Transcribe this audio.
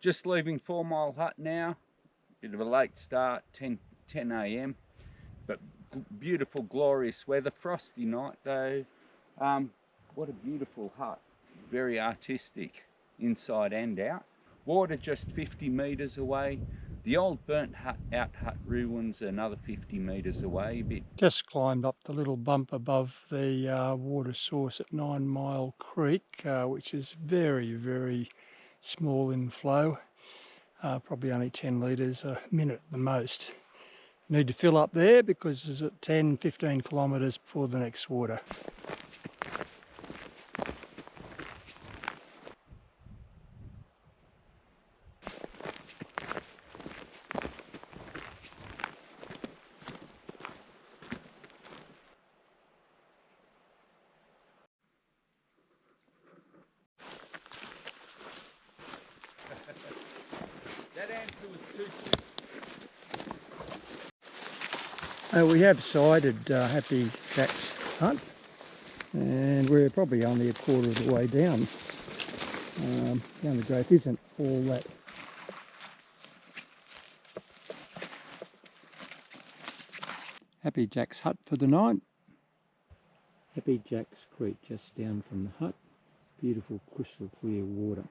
Just leaving 4 Mile Hut now. Bit of a late start, 10 a.m. But beautiful, glorious weather. Frosty night though. What a beautiful hut. Very artistic, inside and out. Water just 50 metres away. The old burnt out hut ruins another 50 metres away a bit. Just climbed up the little bump above the water source at 9 Mile Creek, which is very, very small in flow. Probably only 10 litres a minute at the most. Need to fill up there because it's at 10-15 kilometres before the next water. That answer was too quick. We have sighted Happy Jack's hut, and we're probably only a quarter of the way down. The undergrowth isn't all that. Happy Jack's hut for the night. Happy Jack's Creek just down from the hut. Beautiful crystal clear water.